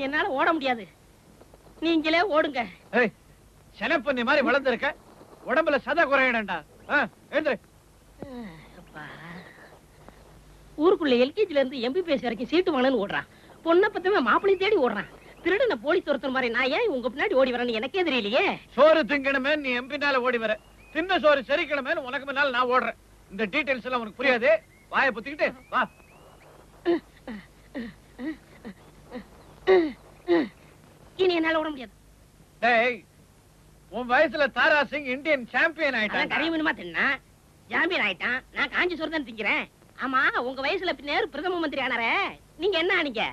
என்னால ஓட முடியாது. நீங்களே ஓடுங்க. செனப்பண்ணி மாதிரி வளர்ந்துருக்க, உடம்புல சத குறையடா. ஊருக்குள்ள எல்கேஜில இருந்து எம்பிபிஎஸ் வரைக்கும் சீட்டு வாங்கணும்னு ஓடுறான். பொண்ணை பத்தமே மாப்பிளையும் தேடி ஓடுறான். திருடுன போலீஸ் ஒருத்தர் மாதிரி நான் ஏன் உங்க பின்னாடி ஓடி வரேன்னு எனக்கே தெரியலையே. சோறு திங்கணுமே நீ எம்பினால ஓடி வர, தின்ன சோறு செரிக்கணுமே உனக்கு முன்னால நான் ஓடுறேன். இந்த டீடைல்ஸ் எல்லாம் உனக்கு புரியாது. வாயை புத்திக்கிட்டு வா. இனி என்னால ஓட முடியாது. டேய், உன் வயசுல தாரா சிங் இந்தியன் சாம்பியன் ஆயிட்டான். கறி மீனுமா தின்னா சாம்பியன் ஆயிட்டான். நான் காஞ்சி சோறு தான் திங்கிறேன். ஆமா, உங்க வயசுல பின்னேரு பிரதம மந்திரி ஆனாரே, நீங்க என்ன ஆனீங்க?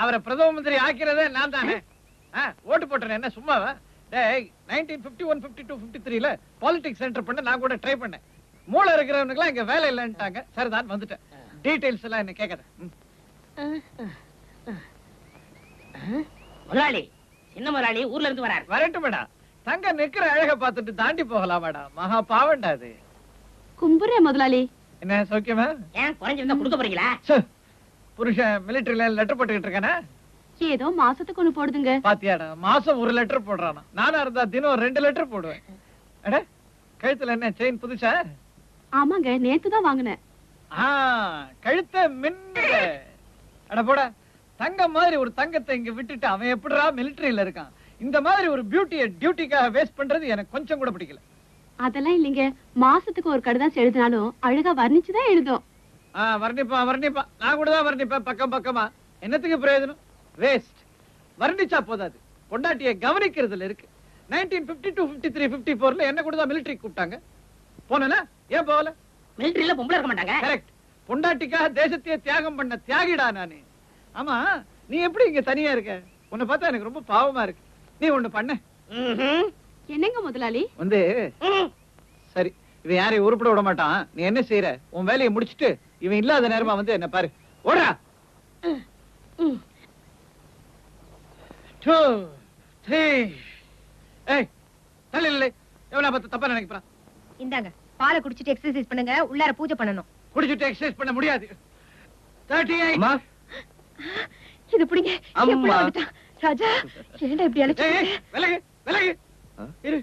அவரை பிரதம மந்திரி ஆக்கிறதே நான் தானே. ஓட்டு போட்டேன், என்ன சும்மாவா? டேய், 1951, 52, 53ல பாலிடிக்ஸ் சென்டர் பண்ண நான் கூட ட்ரை பண்ணேன். மூளை இருக்கிறவனுக்குலாம் இங்க வேலை இல்லைன்ட்டாங்க. சரிதான், வந்துட்டேன். டீடைல்ஸ் எல்லாம் என்ன கேட்காத. முதலாளி, சின்ன முதலாளி ஊர்ல இருந்து வராரு. வரட்டும் மேடா. தங்க நிக்கிற அழக பார்த்துட்டு தாண்டி போகலாம் மேடா. மகா பாவண்டா அது. கும்புறே முதலாளி. என்ன சௌக்கியமா? ஏன் குறைஞ்சிருந்தா கொடுக்க போறீங்களா? புருஷன் மிலிட்டரியில லெட்டர் போட்டுக்கிட்டு இருக்கானே. ஏதோ மாசத்துக்கு ஒண்ணு போடுதுங்க. பாத்தியாடா, மாசம் ஒரு லெட்டர் போடுறானா. நானா இருந்தா தினம் 2 லெட்டர் போடுவேன். அட, கழுத்துல என்ன செயின் புதுசா? ஆமாங்க, நேத்துதான் வாங்கினேன். கழுத்த மின்னு. அட போடா, தங்கம் மாதிரி ஒரு தங்கத்தை இங்க விட்டுட்டு அவன் எப்படிடா மிலிட்டரியில இருக்கான்? இந்த மாதிரி ஒரு பியூட்டியை டியூட்டிக்காக வேஸ்ட் பண்றது எனக்கு கொஞ்சம் கூட பிடிக்கல. அதெல்லாம் இல்லைங்க, மாசத்துக்கு ஒரு கடுதாசி எழுதினாலும் அழகா வர்ணிச்சுதான் எழுதும். வர்ணிப்பா. நான் கூட தான் வர்ணிப்பேன் பக்கம் பக்கமா. என்னத்துக்கு பிரயோஜனம்? வேஸ்ட். வர்ணிச்சா போதாது, பொண்டாட்டியை கவனிக்கிறதுல இருக்கு. 1952, 53, 54ல என்ன கூட தான் மிலிட்டரி கூப்பிட்டாங்க. போனா ஏன் போகல? மிலிட்டரியில பொம்பளை இருக்க மாட்டாங்க. கரெக்ட். பொண்டாட்டிக்காக தேசத்தையே தியாகம் பண்ண தியாகிடா நானு. ஆமா, நீ எப்படி இங்க தனியா இருக்க? உன்னை பார்த்தா எனக்கு ரொம்ப பாவமா இருக்கு. நீ ஒண்ணு பண்ண. என்னங்க முதலாளி? வந்து சரி, இவன் யாரையும் உருப்பட விட மாட்டான். நீ என்ன செய்யற? உன் வேலையை முடிச்சிட்டு இவன் இல்லாத நேரமா வந்து என்ன பாரு. ஓடா. 2, 3. ஏய், தள்ளி எவனா பார்த்து தப்பா நினைக்கிறான். இந்தாங்க, பாலை குடிச்சிட்டு எக்ஸர்சைஸ் பண்ணுங்க. உள்ளார பூஜை பண்ணனும். குடிச்சிட்டு எக்ஸர்சைஸ் பண்ண முடியாது. 38. அம்மா, இது புடிங்க. அம்மா. ராஜா, ஏன்டா இப்படி அழைச்சீங்க? விலகு விலகு. இரு.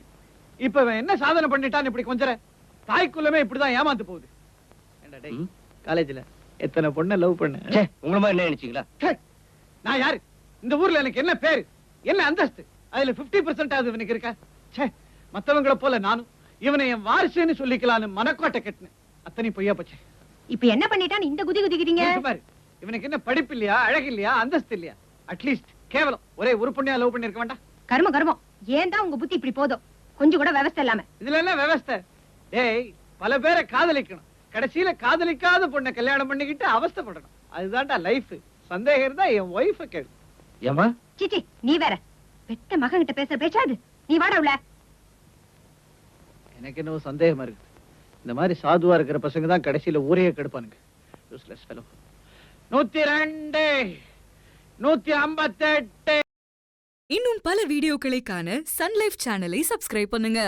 இப்ப இவன் என்ன சாதனை பண்ணிட்டான் இப்படி கொஞ்சற? தாய்க்குள்ளமே இப்படிதான் ஏமாந்து போகுது. ஏண்டா டேய், காலேஜ்ல எத்தனை பொண்ணை லவ் பண்ண? உங்களை மாதிரி என்ன நினைச்சீங்களா? நான் யாரு? இந்த ஊர்ல எனக்கு என்ன பேரு, என்ன அந்தஸ்து? அதுல 50% ஆகுது இவனுக்கு இருக்கா? மத்தவங்கள போல நானும் இவனை என் வாரிசுன்னு சொல்லிக்கலான்னு மனக்கோட்டை கட்டினேன். அத்தனை பொய்யா போச்சு. இப்ப என்ன பண்ணிட்டான் இந்த குதி குதிக்கிறீங்க? பாரு, இவனுக்கு என்ன படிப்பு இல்லையா, அழகு இல்லையா, அந்தஸ்து இல்லையா? அட்லீஸ்ட் கேவலம் ஒரே ஒரு பொண்ணையா லவ் பண்ணிருக்க வேண்டாம்? கர்மம் கர்மம். ஏன் தான் உங்க புத்தி இப்படி போதும்? கொஞ்சம் கூட விவசாய இல்லாம. இதுல என்ன விவஸ்தை? டேய், பல பேரை காதலிக்கணும், கடைசியில காதலிக்காத பொண்ணை கல்யாணம் பண்ணிக்கிட்டு அவஸ்தைப்படணும். அதுதான்டா லைஃப். சந்தேகம் இருந்தா என் ஒய்ஃப கேளு. ஏமா? சிச்சி, நீ வேற பெத்த மகன் கிட்ட பேசுற பேச்சாது. நீ வாடா உள்ள. எனக்கு என்னவோ சந்தேகமா இருக்கு. இந்த மாதிரி சாதுவா இருக்கிற பசங்க தான் கடைசியில ஊரையே கெடுப்பானுங்க. Useless fellow. 102, 158. இன்னும் பல வீடியோக்களை காண சன் லைஃப் சேனலை சப்ஸ்கிரைப் பண்ணுங்க.